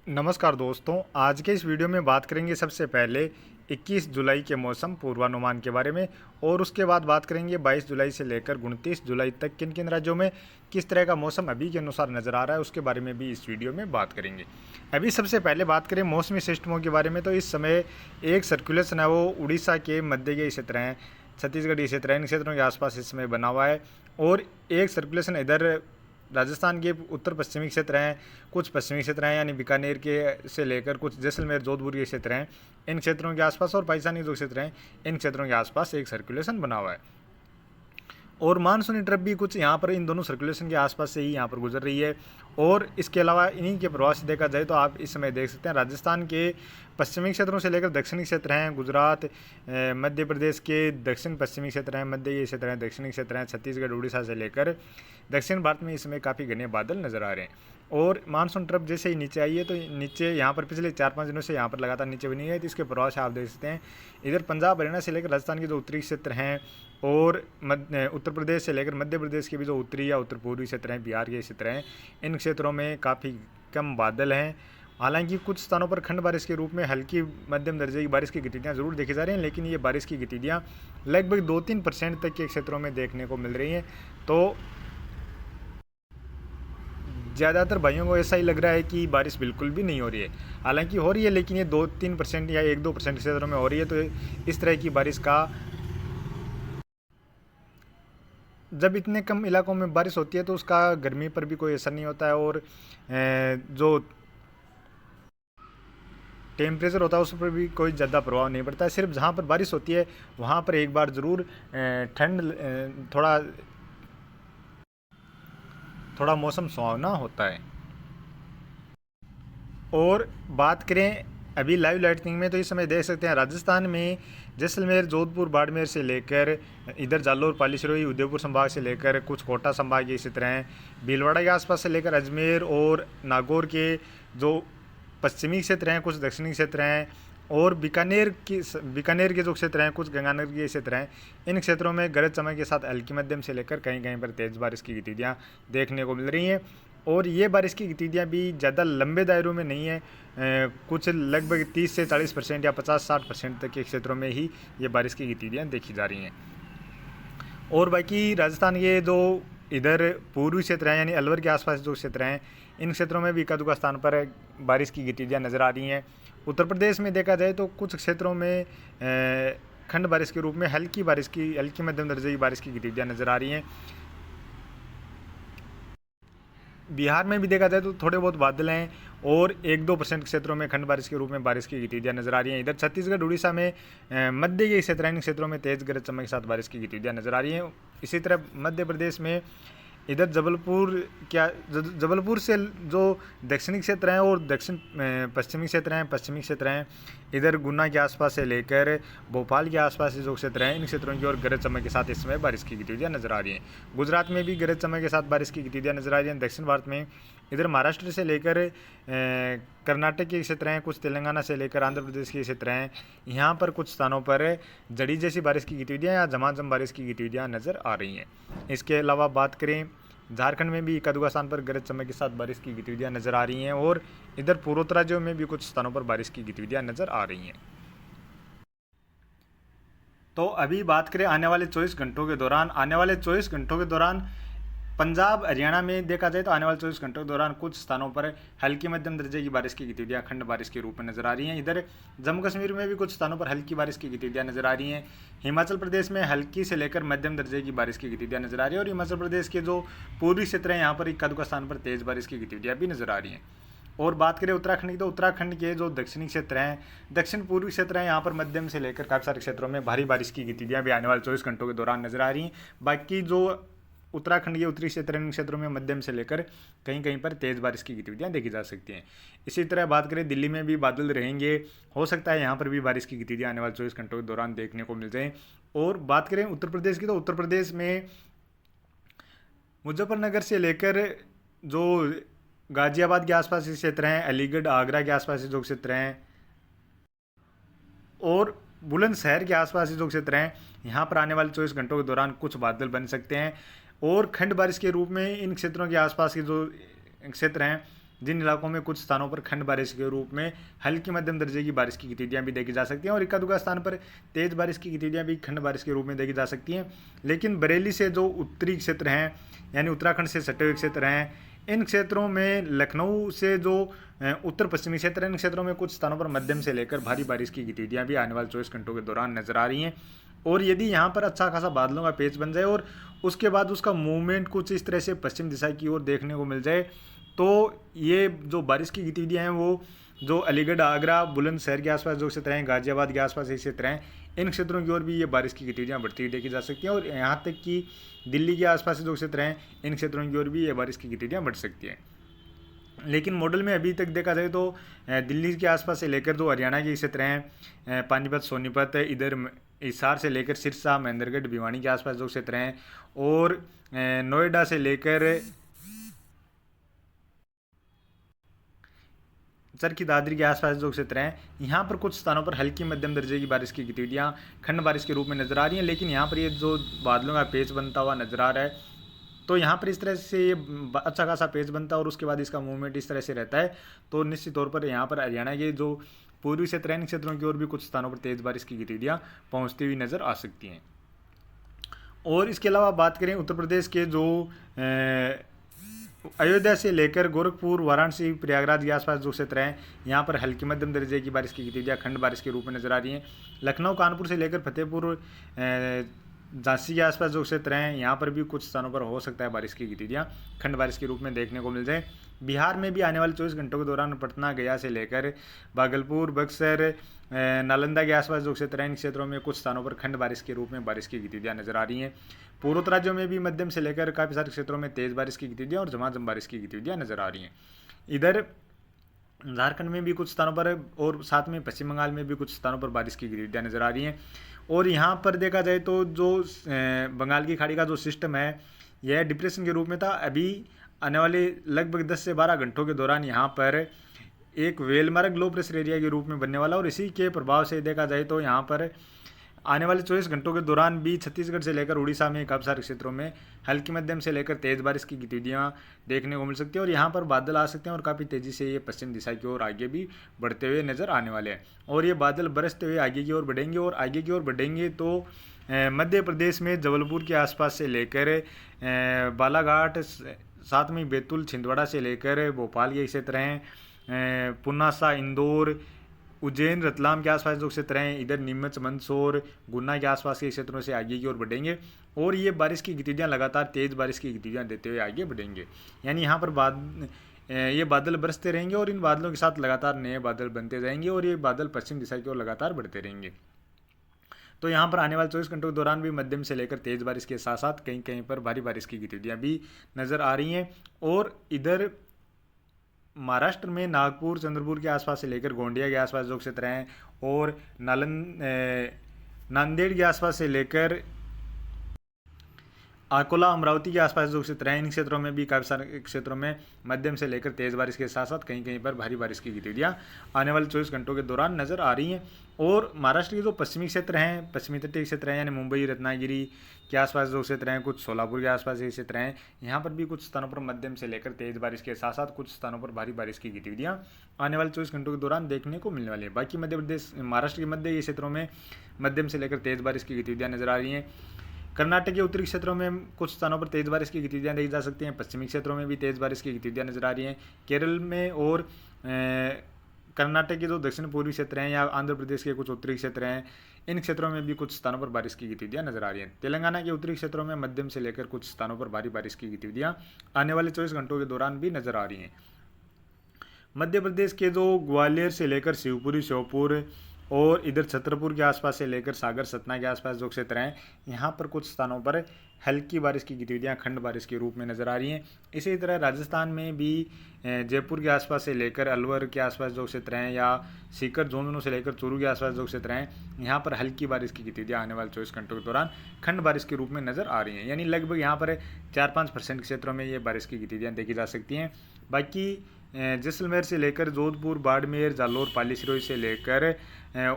नमस्कार दोस्तों, आज के इस वीडियो में बात करेंगे सबसे पहले 21 जुलाई के मौसम पूर्वानुमान के बारे में और उसके बाद बात करेंगे 22 जुलाई से लेकर 29 जुलाई तक किन किन राज्यों में किस तरह का मौसम अभी के अनुसार नज़र आ रहा है उसके बारे में भी इस वीडियो में बात करेंगे। अभी सबसे पहले बात करें मौसमी सिस्टमों के बारे में, तो इस समय एक सर्कुलेशन है वो उड़ीसा के मध्य के क्षेत्र हैं, छत्तीसगढ़ क्षेत्र है, इन क्षेत्रों के आसपास इस समय बना हुआ है। और एक सर्कुलेशन इधर राजस्थान के उत्तर पश्चिमी क्षेत्र हैं, कुछ पश्चिमी क्षेत्र हैं यानी बीकानेर के से लेकर कुछ जैसलमेर जोधपुर के क्षेत्र हैं, इन क्षेत्रों के आसपास और पाकिस्तानी जो क्षेत्र हैं इन क्षेत्रों के आसपास एक सर्कुलेशन बना हुआ है। और मानसूनी ट्रफ भी कुछ यहाँ पर इन दोनों सर्कुलेशन के आसपास से ही यहाँ पर गुजर रही है। और इसके अलावा इन्हीं के प्रभाव से देखा जाए तो आप इस समय देख सकते हैं राजस्थान के पश्चिमी क्षेत्रों से लेकर दक्षिणी क्षेत्र हैं, गुजरात, मध्य प्रदेश के दक्षिण पश्चिमी क्षेत्र हैं, मध्य ये क्षेत्र हैं, दक्षिणी क्षेत्र हैं, छत्तीसगढ़ उड़ीसा से लेकर दक्षिण भारत में इस समय काफ़ी घने बादल नज़र आ रहे हैं। और मानसून ट्रफ जैसे ही नीचे आई है तो नीचे यहाँ पर पिछले 4-5 दिनों से यहाँ पर लगातार नीचे बनी है, तो इसके प्रभाव से आप देख सकते हैं इधर पंजाब हरियाणा से लेकर राजस्थान के जो उत्तरी क्षेत्र हैं और उत्तर प्रदेश से लेकर मध्य प्रदेश के भी जो उत्तरी या उत्तर पूर्वी क्षेत्र हैं, बिहार के क्षेत्र हैं, इन क्षेत्रों में काफ़ी कम बादल हैं। हालांकि कुछ स्थानों पर खंड बारिश के रूप में हल्की मध्यम दर्जे की बारिश की गतिविधियाँ जरूर देखी जा रही हैं, लेकिन ये बारिश की गतिविधियाँ लगभग 2-3% तक के क्षेत्रों में देखने को मिल रही हैं। तो ज़्यादातर भाइयों को ऐसा ही लग रहा है कि बारिश बिल्कुल भी नहीं हो रही है, हालांकि हो रही है लेकिन ये 2-3% या 1-2% क्षेत्रों में हो रही है। तो इस तरह की बारिश का जब इतने कम इलाकों में बारिश होती है तो उसका गर्मी पर भी कोई असर नहीं होता है और जो टेम्परेचर होता है उस पर भी कोई ज़्यादा प्रभाव नहीं पड़ता है। सिर्फ जहाँ पर बारिश होती है वहाँ पर एक बार ज़रूर ठंड थोड़ा थोड़ा मौसम सुहावना होता है। और बात करें अभी लाइव लाइटनिंग में, तो इस समय देख सकते हैं राजस्थान में जैसलमेर, जोधपुर, बाड़मेर से लेकर इधर जालोर, पाली, सिरोही, उदयपुर संभाग से लेकर कुछ कोटा संभाग के क्षेत्र हैं, भीलवाड़ा के आसपास से लेकर अजमेर और नागौर के जो पश्चिमी क्षेत्र हैं, कुछ दक्षिणी क्षेत्र हैं और बीकानेर के जो क्षेत्र हैं, कुछ गंगानगर के क्षेत्र हैं, इन क्षेत्रों में गरज चमक के साथ हल्की मध्यम से लेकर कहीं कहीं पर तेज़ बारिश की गतिविधियाँ देखने को मिल रही हैं। और ये बारिश की गतिविधियाँ भी ज़्यादा लंबे दायरों में नहीं है, कुछ लगभग 30 से 40% या 50-60% तक के क्षेत्रों में ही ये बारिश की गतिविधियाँ देखी जा रही हैं। और बाकी राजस्थान के जो इधर पूर्वी क्षेत्र हैं यानी अलवर के आसपास जो क्षेत्र हैं, इन क्षेत्रों में भी एका दुका स्थान पर बारिश की गतिविधियाँ नज़र आ रही हैं। उत्तर प्रदेश में देखा जाए तो कुछ क्षेत्रों में खंड बारिश के रूप में हल्की मध्यम दर्जे की बारिश की गतिविधियाँ नज़र आ रही हैं। बिहार में भी देखा जाए तो थोड़े बहुत बादल हैं और 1-2% क्षेत्रों में खंड बारिश के रूप में बारिश की गतिविधियाँ नजर आ रही हैं। इधर छत्तीसगढ़ उड़ीसा में मध्य के क्षेत्र इन क्षेत्रों में तेज गरज चमक के साथ बारिश की गतिविधियाँ नजर आ रही हैं। इसी तरह मध्य प्रदेश में इधर जबलपुर से जो दक्षिणी क्षेत्र हैं और दक्षिण पश्चिमी क्षेत्र हैं, इधर गुना के आसपास से लेकर भोपाल के आसपास जो क्षेत्र हैं, इन क्षेत्रों की ओर गरज चमक के साथ इस समय बारिश की गतिविधियाँ नजर आ रही हैं। गुजरात में भी गरज चमक के साथ बारिश की गतिविधियाँ नजर आ रही हैं। दक्षिण भारत में इधर महाराष्ट्र से लेकर कर्नाटक के क्षेत्र हैं, कुछ तेलंगाना से लेकर आंध्र प्रदेश के क्षेत्र हैं, यहाँ पर कुछ स्थानों पर जड़ी जैसी बारिश की गतिविधियाँ या झमाझम बारिश की गतिविधियाँ नज़र आ रही हैं। इसके अलावा बात करें झारखंड में भी एका-दुका स्थान पर गरज चमक के साथ बारिश की गतिविधियाँ नज़र आ रही हैं और इधर पूर्वोत्तर राज्यों में भी कुछ स्थानों पर बारिश की गतिविधियाँ नज़र आ रही हैं। तो अभी बात करें आने वाले 24 घंटों के दौरान पंजाब हरियाणा में देखा जाए तो आने वाले 24 घंटों के दौरान कुछ स्थानों पर हल्की मध्यम दर्जे की बारिश की गतिविधियाँ खंड बारिश के रूप में नजर आ रही हैं। इधर जम्मू कश्मीर में भी कुछ स्थानों पर हल्की बारिश की गतिविधियाँ नजर आ रही हैं। हिमाचल प्रदेश में हल्की से लेकर मध्यम दर्जे की बारिश की गतिविधियाँ नजर आ रही है और हिमाचल प्रदेश के जो पूर्वी क्षेत्र हैं यहाँ पर इक्का दुक्का स्थान पर तेज बारिश की गतिविधियाँ भी नजर आ रही हैं। और बात करें उत्तराखंड की, तो उत्तराखंड के जो दक्षिणी क्षेत्र हैं, दक्षिण पूर्वी क्षेत्र हैं, यहाँ पर मध्यम से लेकर काफ़ी सारे क्षेत्रों में भारी बारिश की गतिविधियाँ भी आने वाले 24 घंटों के दौरान नजर आ रही हैं। बाकी जो उत्तराखंड के उत्तरी क्षेत्र इन क्षेत्रों में मध्यम से लेकर कहीं कहीं पर तेज़ बारिश की गतिविधियाँ देखी जा सकती हैं। इसी तरह बात करें दिल्ली में भी बादल रहेंगे, हो सकता है यहाँ पर भी बारिश की गतिविधियाँ आने वाले 24 घंटों के दौरान देखने को मिल जाएँ। और बात करें उत्तर प्रदेश की, तो उत्तर प्रदेश में मुजफ्फरनगर से लेकर जो गाजियाबाद के आसपास के क्षेत्र हैं, अलीगढ़, आगरा के आसपास के जो क्षेत्र हैं और बुलंदशहर के आसपास के जो क्षेत्र हैं, यहाँ पर आने वाले 24 घंटों के दौरान कुछ बादल बन सकते हैं और खंड बारिश के रूप में इन क्षेत्रों के आसपास के जो क्षेत्र हैं जिन इलाकों में कुछ स्थानों पर खंड बारिश के रूप में हल्की मध्यम दर्जे की बारिश की गतिविधियां भी देखी जा सकती हैं और इक्का दुक्का स्थान पर तेज बारिश की गतिविधियां भी खंड बारिश के रूप में देखी जा सकती हैं। लेकिन बरेली से जो उत्तरी क्षेत्र हैं यानी उत्तराखंड से सटे हुए क्षेत्र हैं, इन क्षेत्रों में लखनऊ से जो उत्तर पश्चिमी क्षेत्र है, इन क्षेत्रों में कुछ स्थानों पर मध्यम से लेकर भारी बारिश की गतिविधियां भी आने वाले 24 घंटों के दौरान नजर आ रही हैं। और यदि यहाँ पर अच्छा खासा बादलों का पेच बन जाए और उसके बाद उसका मूवमेंट कुछ इस तरह से पश्चिम दिशा की ओर देखने को मिल जाए, तो ये जो बारिश की गतिविधियाँ हैं वो जो अलीगढ़, आगरा, बुलंदशहर के आसपास जो क्षेत्र हैं, गाजियाबाद के आसपास ये क्षेत्र हैं, इन क्षेत्रों की ओर भी ये बारिश की गतिविधियाँ बढ़ती हुई देखी जा सकती हैं। और यहाँ तक कि दिल्ली के आसपास जो क्षेत्र हैं, इन क्षेत्रों की ओर भी ये बारिश की गतिविधियाँ बढ़ सकती हैं। लेकिन मॉडल में अभी तक देखा जाए तो दिल्ली के आसपास से लेकर जो हरियाणा के क्षेत्र हैं, पानीपत, सोनीपत, इधर हिसार से लेकर सिरसा, महेंद्रगढ़, भिवानी के आसपास जो क्षेत्र हैं, और नोएडा से लेकर चरखी दादरी के आसपास जो क्षेत्र हैं, यहाँ पर कुछ स्थानों पर हल्की मध्यम दर्जे की बारिश की गतिविधियाँ खंड बारिश के रूप में नजर आ रही हैं। लेकिन यहाँ पर ये जो बादलों का पेच बनता हुआ नजर आ रहा है, तो यहाँ पर इस तरह से ये अच्छा खासा पेच बनता है और उसके बाद इसका मूवमेंट इस तरह से रहता है, तो निश्चित तौर पर यहाँ पर हरियाणा के जो पूर्वी क्षेत्र हैं, इन क्षेत्रों की ओर भी कुछ स्थानों पर तेज बारिश की गतिविधियाँ पहुँचती हुई नजर आ सकती हैं। और इसके अलावा बात करें उत्तर प्रदेश के जो अयोध्या से लेकर गोरखपुर, वाराणसी, प्रयागराज के आसपास जो क्षेत्र हैं, यहाँ पर हल्की मध्यम दर्जे की बारिश की गतिविधियाँ खंड बारिश के रूप में नजर आ रही हैं। लखनऊ, कानपुर से लेकर फतेहपुर, झांसी के आसपास जो क्षेत्र हैं, यहाँ पर भी कुछ स्थानों पर हो सकता है बारिश की गतिविधियाँ खंड बारिश के रूप में देखने को मिल जाए। बिहार में भी आने वाले 24 घंटों के दौरान पटना, गया से लेकर भागलपुर, बक्सर, नालंदा के आसपास जो क्षेत्र हैं, इन क्षेत्रों में कुछ स्थानों पर खंड बारिश के रूप में बारिश की गतिविधियाँ नजर आ रही हैं। पूर्वोत्तर राज्यों में भी मध्यम से लेकर काफ़ी सारे क्षेत्रों में तेज बारिश की गतिविधियाँ और झमाझम बारिश की गतिविधियाँ नजर आ रही हैं। इधर झारखंड में भी कुछ स्थानों पर और साथ में पश्चिम बंगाल में भी कुछ स्थानों पर बारिश की गतिविधियाँ नजर आ रही हैं। और यहाँ पर देखा जाए तो जो बंगाल की खाड़ी का जो सिस्टम है, यह डिप्रेशन के रूप में था। अभी आने वाले लगभग 10 से 12 घंटों के दौरान यहाँ पर एक वेलमार्ग लो प्रेशर एरिया के रूप में बनने वाला, और इसी के प्रभाव से देखा जाए तो यहाँ पर आने वाले 24 घंटों के दौरान भी छत्तीसगढ़ से लेकर उड़ीसा में काफ़ी सारे क्षेत्रों में हल्की मध्यम से लेकर तेज बारिश की गतिविधियाँ देखने को मिल सकती है। और यहाँ पर बादल आ सकते हैं और काफ़ी तेज़ी से ये पश्चिम दिशा की ओर आगे भी बढ़ते हुए नज़र आने वाले हैं। और ये बादल बरसते हुए आगे की ओर बढ़ेंगे, और आगे की ओर बढ़ेंगे तो मध्य प्रदेश में जबलपुर के आसपास से लेकर बालाघाट, साथ में बैतूल, छिंदवाड़ा से लेकर भोपाल के क्षेत्र हैं, पुनासा, इंदौर, उज्जैन, रतलाम के आसपास जो क्षेत्र हैं, इधर नीमच, मंदसौर, गुना के आसपास के क्षेत्रों से आगे की ओर बढ़ेंगे, और ये बारिश की गतिविधियाँ लगातार तेज़ बारिश की गतिविधियाँ देते हुए आगे बढ़ेंगे। यानी यहाँ पर ये बादल बरसते रहेंगे और इन बादलों के साथ लगातार नए बादल बनते जाएंगे, और ये बादल पश्चिम दिशा की ओर लगातार बढ़ते रहेंगे। तो यहाँ पर आने वाले 24 घंटों के दौरान भी मध्यम से लेकर तेज़ बारिश के साथ साथ कहीं कहीं पर भारी बारिश की गतिविधियाँ भी नज़र आ रही हैं। और इधर महाराष्ट्र में नागपुर, चंद्रपुर के आसपास से लेकर गोंडिया के आसपास जो क्षेत्र हैं, और नांदेड़ के आसपास से लेकर अकोला, अमरावती के आसपास जो क्षेत्र हैं, इन क्षेत्रों में भी काफ़ी सारे क्षेत्रों में मध्यम से लेकर तेज़ बारिश के साथ साथ कहीं कहीं पर भारी बारिश की गतिविधियाँ आने वाले 24 घंटों के दौरान नज़र आ रही हैं। और महाराष्ट्र के जो पश्चिमी क्षेत्र हैं, पश्चिमी तटीय क्षेत्र हैं, यानी मुंबई, रत्नागिरी के आसपास जो क्षेत्र हैं, कुछ सोलापुर के आसपास ये क्षेत्र हैं, यहाँ पर भी कुछ स्थानों पर मध्यम से लेकर तेज़ बारिश के साथ साथ कुछ स्थानों पर भारी बारिश की गतिविधियाँ आने वाले 24 घंटों के दौरान देखने को मिलने वाली है। बाकी मध्य प्रदेश, महाराष्ट्र के मध्य क्षेत्रों में मध्यम से लेकर तेज़ बारिश की गतिविधियाँ नजर आ रही हैं। कर्नाटक के उत्तरी क्षेत्रों में कुछ स्थानों पर तेज़ बारिश की गतिविधियाँ देखी जा सकती हैं। पश्चिमी क्षेत्रों में भी तेज़ बारिश की गतिविधियाँ नजर आ रही हैं। केरल में और कर्नाटक के जो दक्षिण पूर्वी क्षेत्र हैं या आंध्र प्रदेश के कुछ उत्तरी क्षेत्र हैं, इन क्षेत्रों में भी कुछ स्थानों पर बारिश की गतिविधियाँ नजर आ रही हैं। तेलंगाना के उत्तरी क्षेत्रों में मध्यम से लेकर कुछ स्थानों पर भारी बारिश की गतिविधियाँ आने वाले 24 घंटों के दौरान भी नजर आ रही हैं। मध्य प्रदेश के जो ग्वालियर से लेकर शिवपुरी, श्योपुर और इधर छतरपुर के आसपास से लेकर सागर, सतना के आसपास जो क्षेत्र हैं, यहाँ पर कुछ स्थानों पर हल्की बारिश की गतिविधियाँ खंड बारिश के रूप में नजर आ रही हैं। इसी तरह राजस्थान में भी जयपुर के आसपास से लेकर अलवर के आसपास जो क्षेत्र हैं, या सीकर, झुंझुनू से लेकर चूरू के आसपास जो क्षेत्र हैं, यहाँ पर हल्की बारिश की गतिविधियाँ आने वाले 24 घंटों के दौरान खंड बारिश के रूप में नजर आ रही हैं। यानी लगभग यहाँ पर 4-5% क्षेत्रों में ये बारिश की गतिविधियाँ देखी जा सकती हैं। बाकी जैसलमेर से लेकर जोधपुर, बाड़मेर, जालौर, पाली सिरोही से लेकर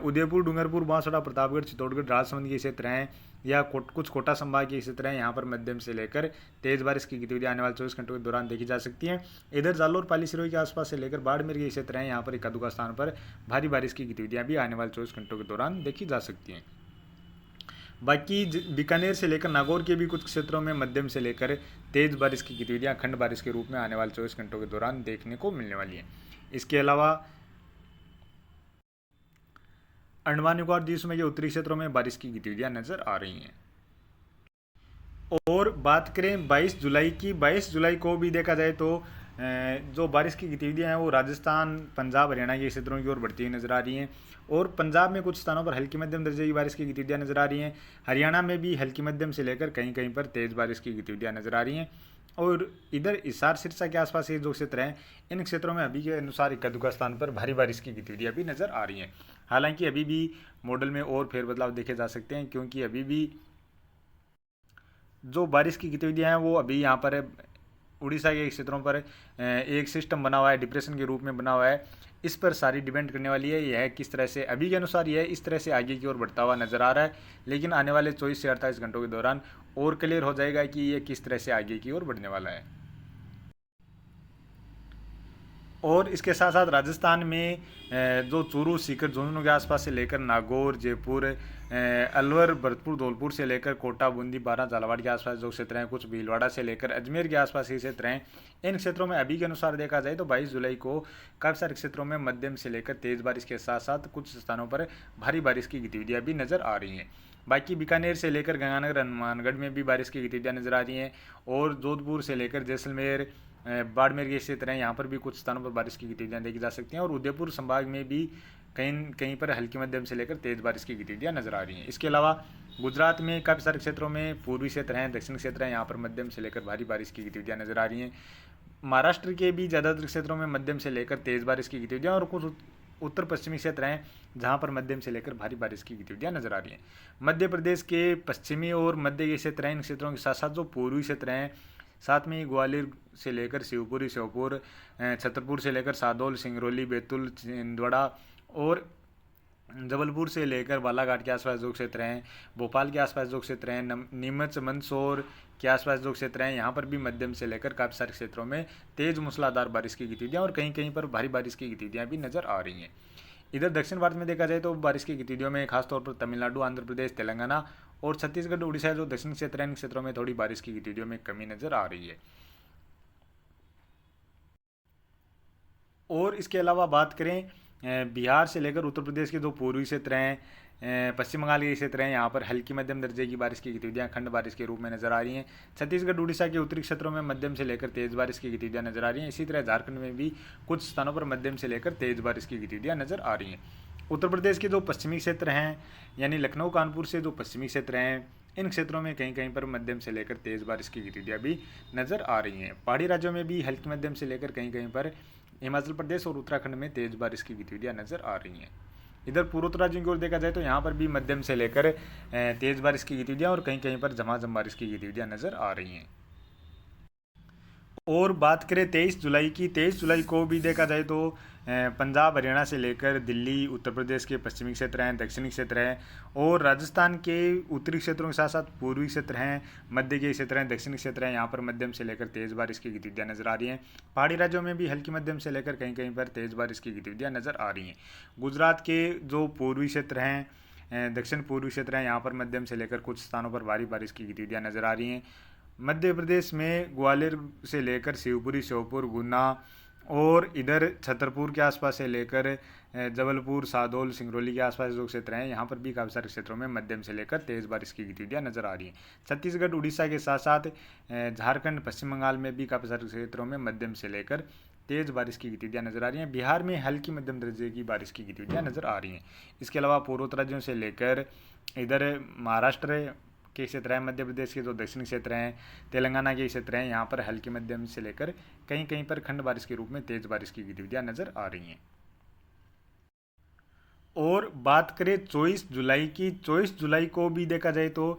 उदयपुर, डूंगरपुर, बांसवाड़ा, प्रतापगढ़, चित्तौड़गढ़, राजसमंद के क्षेत्र हैं, या कुछ कोटा संभाग के क्षेत्र हैं, यहाँ पर मध्यम से लेकर तेज बारिश की गतिविधियाँ आने वाले 24 घंटों के दौरान देखी जा सकती हैं। इधर जालोर पाली सिरोही के आसपास से लेकर बाड़मेर के क्षेत्र हैं, यहाँ पर एक आधुका स्थान पर भारी बारिश की गतिविधियाँ भी आने वाले 24 घंटों के दौरान देखी जा सकती हैं। बाकी बीकानेर से लेकर नागौर के भी कुछ क्षेत्रों में मध्यम से लेकर तेज बारिश की गतिविधियां खंड बारिश के रूप में आने वाले 24 घंटों के दौरान देखने को मिलने वाली हैं। इसके अलावा अंडमान निकोबार द्वीप समूह के उत्तरी क्षेत्रों में बारिश की गतिविधियां नजर आ रही हैं। और बात करें 22 जुलाई की, 22 जुलाई को भी देखा जाए तो जो बारिश की गतिविधियां हैं वो राजस्थान, पंजाब, हरियाणा के क्षेत्रों की ओर बढ़ती हुई नजर आ रही हैं। और पंजाब में कुछ स्थानों पर हल्की मध्यम दर्जे की बारिश की गतिविधियां नजर आ रही हैं। हरियाणा में भी हल्की मध्यम से लेकर कहीं कहीं पर तेज बारिश की गतिविधियां नजर आ रही हैं। और इधर हिसार, सिरसा के आसपास ये जो क्षेत्र हैं, इन क्षेत्रों में अभी के अनुसार इक्का दुक्का स्थान पर भारी बारिश की गतिविधियां भी नजर आ रही हैं। हालांकि अभी भी मॉडल में और फेरबदलाव देखे जा सकते हैं, क्योंकि अभी भी जो बारिश की गतिविधियां हैं वो अभी यहाँ पर उड़ीसा के क्षेत्रों पर एक सिस्टम बना हुआ है, डिप्रेशन के रूप में बना हुआ है। इस पर सारी डिपेंड करने वाली है यह किस तरह से अभी के अनुसार यह इस तरह से आगे की ओर बढ़ता हुआ नजर आ रहा है, लेकिन आने वाले 24 से 48 घंटों के दौरान और क्लियर हो जाएगा कि यह किस तरह से आगे की ओर बढ़ने वाला है। और इसके साथ साथ राजस्थान में जो चूरू, सीकर, झुंझुनू के आसपास से लेकर नागौर, जयपुर, अलवर, भरतपुर, धौलपुर से लेकर कोटा, बूंदी, बारां, झालावाड़ के आसपास जो क्षेत्र हैं, कुछ भीलवाड़ा से लेकर अजमेर के आसपास के क्षेत्र हैं, इन क्षेत्रों में अभी के अनुसार देखा जाए तो 22 जुलाई को काफ़ी सारे क्षेत्रों में मध्यम से लेकर तेज बारिश के साथ साथ कुछ स्थानों पर भारी बारिश की गतिविधियाँ भी नजर आ रही हैं। बाकी बीकानेर से लेकर गंगानगर, हनुमानगढ़ में भी बारिश की गतिविधियाँ नजर आ रही हैं। और जोधपुर से लेकर जैसलमेर, बाड़मेर के क्षेत्र हैं, यहाँ पर भी कुछ स्थानों पर बारिश की गतिविधियाँ देखी जा सकती हैं। और उदयपुर संभाग में भी कहीं कहीं पर हल्की मध्यम से लेकर तेज बारिश की गतिविधियाँ नजर आ रही हैं। इसके अलावा गुजरात में काफ़ी सारे क्षेत्रों में पूर्वी क्षेत्र हैं, दक्षिण क्षेत्र हैं, यहाँ पर मध्यम से लेकर भारी बारिश की गतिविधियाँ नजर आ रही हैं। महाराष्ट्र के भी ज़्यादातर क्षेत्रों में मध्यम से लेकर तेज बारिश की गतिविधियाँ और कुछ उत्तर पश्चिमी क्षेत्र हैं जहाँ पर मध्यम से लेकर भारी बारिश की गतिविधियाँ नजर आ रही हैं। मध्य प्रदेश के पश्चिमी और मध्य के क्षेत्र हैं, इन क्षेत्रों के साथ साथ जो पूर्वी क्षेत्र हैं, साथ में ग्वालियर से लेकर शिवपुरी, श्योपुर, छतरपुर से लेकर सादौल, सिंगरौली, बैतूल, छिंदवाड़ा और जबलपुर से लेकर बालाघाट के आसपास जो क्षेत्र हैं, भोपाल के आसपास जो क्षेत्र हैं, नीमच, मंदसौर के आसपास जो क्षेत्र हैं, यहाँ पर भी मध्यम से लेकर काफ़ी सारे क्षेत्रों में तेज मूसलाधार बारिश की गतिविधियाँ और कहीं कहीं पर भारी बारिश की गतिविधियाँ भी नजर आ रही हैं। इधर दक्षिण भारत में देखा जाए तो बारिश की गतिविधियों में खासतौर पर तमिलनाडु, आंध्र प्रदेश, तेलंगाना और छत्तीसगढ़, उड़ीसा जो दक्षिण क्षेत्र हैं, इन क्षेत्रों में थोड़ी बारिश की गतिविधियों में कमी नजर आ रही है। और इसके अलावा बात करें बिहार से लेकर उत्तर प्रदेश के जो पूर्वी क्षेत्र हैं, पश्चिम बंगाल के क्षेत्र हैं, यहाँ पर हल्की मध्यम दर्जे की बारिश की गतिविधियाँ खंड बारिश के रूप में नजर आ रही हैं। छत्तीसगढ़, उड़ीसा के उत्तरी क्षेत्रों में मध्यम से लेकर तेज बारिश की गतिविधियाँ नजर आ रही हैं। इसी तरह झारखंड में भी कुछ स्थानों पर मध्यम से लेकर तेज बारिश की गतिविधियाँ नजर आ रही हैं। उत्तर प्रदेश के जो पश्चिमी क्षेत्र हैं, यानी लखनऊ, कानपुर से जो पश्चिमी क्षेत्र हैं, इन क्षेत्रों में कहीं कहीं पर मध्यम से लेकर तेज बारिश की गतिविधियाँ भी नजर आ रही हैं। पहाड़ी राज्यों में भी हल्की मध्यम से लेकर कहीं कहीं पर हिमाचल प्रदेश और उत्तराखंड में तेज बारिश की गतिविधियाँ नजर आ रही हैं। इधर पूर्वोत्तर राज्यों की ओर देखा जाए तो यहाँ पर भी मध्यम से लेकर तेज बारिश की गतिविधियाँ और कहीं कहीं पर झमाझम बारिश की गतिविधियाँ नजर आ रही हैं। और बात करें 23 जुलाई की, 23 जुलाई को भी देखा जाए तो पंजाब, हरियाणा से लेकर दिल्ली, उत्तर प्रदेश के पश्चिमी क्षेत्र हैं, दक्षिणी क्षेत्र हैं और राजस्थान के उत्तरी क्षेत्रों के साथ साथ पूर्वी क्षेत्र हैं, मध्य के क्षेत्र हैं, दक्षिणी क्षेत्र हैं, यहाँ पर मध्यम से लेकर तेज बारिश की गतिविधियाँ नजर आ रही हैं। पहाड़ी राज्यों में भी हल्की मध्यम से लेकर कहीं कहीं पर तेज बारिश की गतिविधियाँ नजर आ रही हैं। गुजरात के जो पूर्वी क्षेत्र हैं, दक्षिण पूर्वी क्षेत्र हैं, यहाँ पर मध्यम से लेकर कुछ स्थानों पर भारी बारिश की गतिविधियाँ नजर आ रही हैं। मध्य प्रदेश में ग्वालियर से लेकर शिवपुरी, श्योपुर, गुना और इधर छतरपुर के आसपास से लेकर जबलपुर, सादौल, सिंगरौली के आसपास जो क्षेत्र हैं, यहाँ पर भी काफ़ी सारे क्षेत्रों में मध्यम से लेकर तेज बारिश की गतिविधियाँ नजर आ रही हैं। छत्तीसगढ़, उड़ीसा के साथ साथ झारखंड, पश्चिम बंगाल में भी काफ़ी सारे क्षेत्रों में मध्यम से लेकर तेज बारिश की गतिविधियाँ नजर आ रही हैं। बिहार में हल्की मध्यम दर्जे की बारिश की गतिविधियाँ नजर आ रही हैं। इसके अलावा पूर्वोत्तर राज्यों से लेकर इधर महाराष्ट्र के क्षेत्र हैं, मध्य प्रदेश के जो दक्षिणी क्षेत्र हैं, तेलंगाना के क्षेत्र हैं, यहाँ पर हल्की मध्यम से लेकर कहीं कहीं पर खंड बारिश के रूप में तेज बारिश की गतिविधियाँ नजर आ रही हैं। और बात करें 24 जुलाई की, 24 जुलाई को भी देखा जाए तो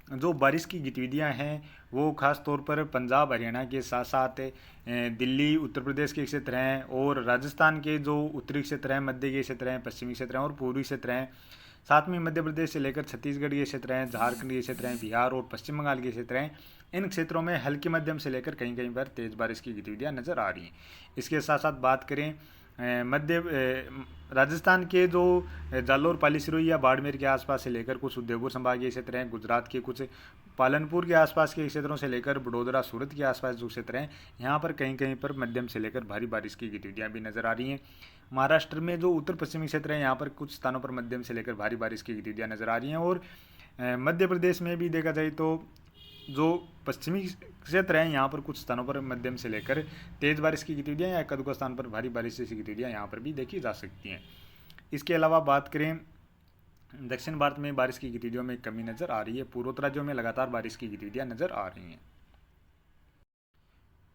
जो बारिश की गतिविधियाँ हैं वो खास तौर पर पंजाब, हरियाणा के साथ साथ दिल्ली, उत्तर प्रदेश के क्षेत्र हैं और राजस्थान के जो उत्तरी क्षेत्र हैं, मध्य के क्षेत्र हैं, पश्चिमी क्षेत्र हैं और पूर्वी क्षेत्र हैं, साथ में मध्य प्रदेश से लेकर छत्तीसगढ़ ये क्षेत्र हैं, झारखंड ये क्षेत्र हैं, बिहार और पश्चिम बंगाल के क्षेत्र हैं। इन क्षेत्रों में हल्की मध्यम से लेकर कहीं कहीं पर तेज़ बारिश की गतिविधियाँ नज़र आ रही हैं। इसके साथ साथ बात करें राजस्थान के जो जालोर, पाली, सिरोही या बाड़मेर के आसपास से लेकर कुछ उदयपुर संभाग के क्षेत्र हैं, गुजरात के कुछ पालनपुर के आसपास के क्षेत्रों से लेकर वडोदरा, सूरत के आसपास जो क्षेत्र हैं, यहाँ पर कहीं कहीं पर मध्यम से लेकर भारी बारिश की गतिविधियाँ भी नज़र आ रही हैं। महाराष्ट्र में जो उत्तर पश्चिमी क्षेत्र हैं, यहाँ पर कुछ स्थानों पर मध्यम से लेकर भारी बारिश की गतिविधियाँ नज़र आ रही हैं। और मध्य प्रदेश में भी देखा जाए तो जो पश्चिमी क्षेत्र हैं, यहाँ पर कुछ स्थानों पर मध्यम से लेकर तेज़ बारिश की गतिविधियाँ या एक-दो स्थान पर भारी बारिश जैसी गतिविधियाँ यहाँ पर भी देखी जा सकती हैं। इसके अलावा बात करें दक्षिण भारत में बारिश की गतिविधियों में कमी नज़र आ रही है। पूर्वोत्तर राज्यों में लगातार बारिश की गतिविधियाँ नज़र आ रही हैं।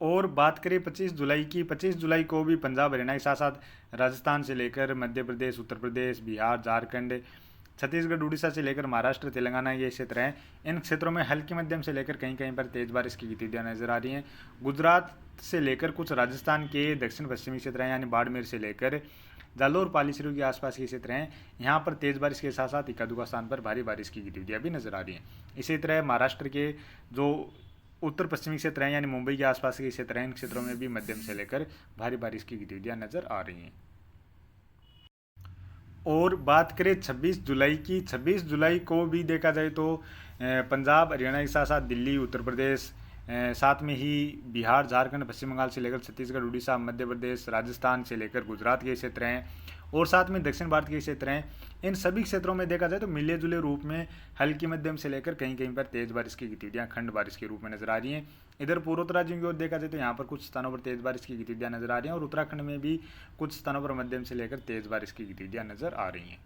और बात करें 25 जुलाई की, 25 जुलाई को भी पंजाब, हरियाणा के साथ साथ राजस्थान से लेकर मध्य प्रदेश, उत्तर प्रदेश, बिहार, झारखंड, छत्तीसगढ़, उड़ीसा से लेकर महाराष्ट्र, तेलंगाना ये क्षेत्र हैं। इन क्षेत्रों में हल्की मध्यम से लेकर कहीं कहीं पर तेज़ बारिश की गतिविधियाँ नज़र आ रही हैं। गुजरात से लेकर कुछ राजस्थान के दक्षिण पश्चिमी क्षेत्र हैं, यानी बाड़मेर से लेकर जालोर, पाली, सिरोही के आसपास के क्षेत्र हैं, यहाँ पर तेज़ बारिश के साथ साथ इक्का-दुक्का स्थान पर भारी बारिश की गतिविधियाँ भी नज़र आ रही हैं। इसी तरह महाराष्ट्र के जो उत्तर पश्चिमी क्षेत्र हैं, यानी मुंबई के आसपास के क्षेत्र हैं, इन क्षेत्रों में भी मध्यम से लेकर भारी बारिश की गतिविधियाँ नज़र आ रही हैं। और बात करें 26 जुलाई की, 26 जुलाई को भी देखा जाए तो पंजाब, हरियाणा के साथ साथ दिल्ली, उत्तर प्रदेश, साथ में ही बिहार, झारखंड, पश्चिम बंगाल से लेकर छत्तीसगढ़, उड़ीसा, मध्य प्रदेश, राजस्थान से लेकर गुजरात के क्षेत्र हैं और साथ में दक्षिण भारत के क्षेत्र हैं। इन सभी क्षेत्रों में देखा जाए तो मिले जुले रूप में हल्की मध्यम से लेकर कहीं कहीं पर तेज़ बारिश की गतिविधियाँ खंड बारिश के रूप में नजर आ रही हैं। इधर पूर्वोत्तर राज्यों की ओर देखा जाए तो यहाँ पर कुछ स्थानों पर तेज़ बारिश की गतिविधियाँ नजर आ रही हैं और उत्तराखंड में भी कुछ स्थानों पर मध्यम से लेकर तेज़ बारिश की गतिविधियाँ नजर आ रही हैं।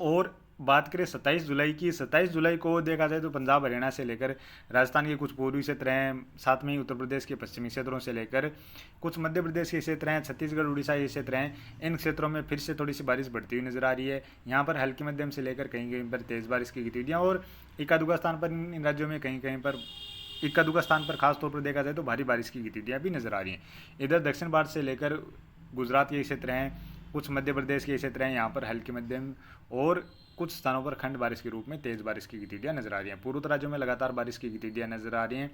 और बात करें 27 जुलाई की, 27 जुलाई को देखा जाए तो पंजाब, हरियाणा से लेकर राजस्थान के कुछ पूर्वी क्षेत्र हैं, साथ में ही उत्तर प्रदेश के पश्चिमी क्षेत्रों से लेकर कुछ मध्य प्रदेश के क्षेत्र हैं, छत्तीसगढ़, उड़ीसा ये क्षेत्र हैं। इन क्षेत्रों में फिर से थोड़ी सी बारिश बढ़ती हुई नजर आ रही है। यहाँ पर हल्की मध्यम से लेकर कहीं कहीं पर तेज़ बारिश की गतिविधियाँ और इक्का-दुक्का स्थान पर इन राज्यों में कहीं कहीं पर इक्का-दुक्का स्थान पर खासतौर पर देखा जाए तो भारी बारिश की गतिविधियाँ भी नजर आ रही हैं। इधर दक्षिण भारत से लेकर गुजरात के क्षेत्र हैं, कुछ मध्य प्रदेश के क्षेत्र हैं, यहाँ पर हल्की मध्यम और कुछ स्थानों पर खंड बारिश के रूप में तेज़ बारिश की गतिविधियाँ नजर आ रही हैं। पूर्वोत्तर राज्यों में लगातार बारिश की गतिविधियाँ नजर आ रही हैं।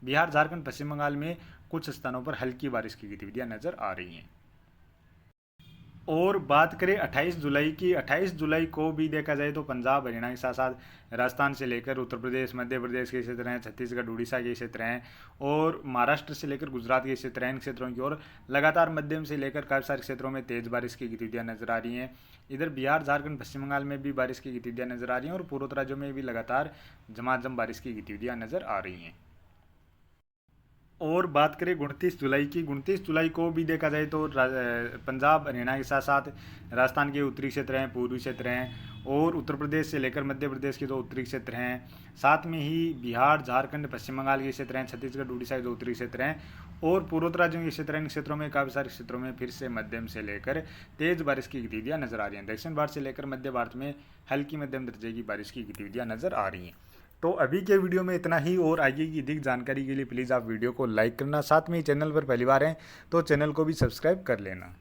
बिहार, झारखंड, पश्चिम बंगाल में कुछ स्थानों पर हल्की बारिश की गतिविधियाँ नजर आ रही हैं। और बात करें 28 जुलाई की, 28 जुलाई को भी देखा जाए तो पंजाब, हरियाणा के साथ साथ राजस्थान से लेकर उत्तर प्रदेश, मध्य प्रदेश के क्षेत्र हैं, छत्तीसगढ़, उड़ीसा के क्षेत्र हैं और महाराष्ट्र से लेकर गुजरात के क्षेत्र हैं। इन क्षेत्रों की ओर लगातार मध्यम से लेकर काफ़ी सारे क्षेत्रों में तेज़ बारिश की गतिविधियाँ नजर आ रही हैं। इधर बिहार, झारखंड, पश्चिम बंगाल में भी बारिश की गतिविधियाँ नजर आ रही हैं और पूर्वोत्तर राज्यों में भी लगातार झमाझम बारिश की गतिविधियाँ नजर आ रही हैं। और बात करें 29 जुलाई की, 29 जुलाई को भी देखा जाए तो पंजाब, हरियाणा के साथ साथ राजस्थान के उत्तरी क्षेत्र हैं, पूर्वी क्षेत्र हैं और उत्तर प्रदेश से लेकर मध्य प्रदेश के जो उत्तरी क्षेत्र हैं, साथ में ही बिहार, झारखंड, पश्चिम बंगाल के क्षेत्र हैं, छत्तीसगढ़, उड़ीसा के जो उत्तरी क्षेत्र हैं और पूर्वोत्तर राज्यों के क्षेत्र हैं। इन क्षेत्रों में काफ़ी सारे क्षेत्रों में फिर से मध्यम से लेकर तेज़ बारिश की गतिविधियाँ नजर आ रही हैं। दक्षिण भारत से लेकर मध्य भारत में हल्की मध्यम दर्जे की बारिश की गतिविधियाँ नजर आ रही हैं। तो अभी के वीडियो में इतना ही और आगे की अधिक जानकारी के लिए प्लीज़ आप वीडियो को लाइक करना, साथ में ही चैनल पर पहली बार हैं तो चैनल को भी सब्सक्राइब कर लेना।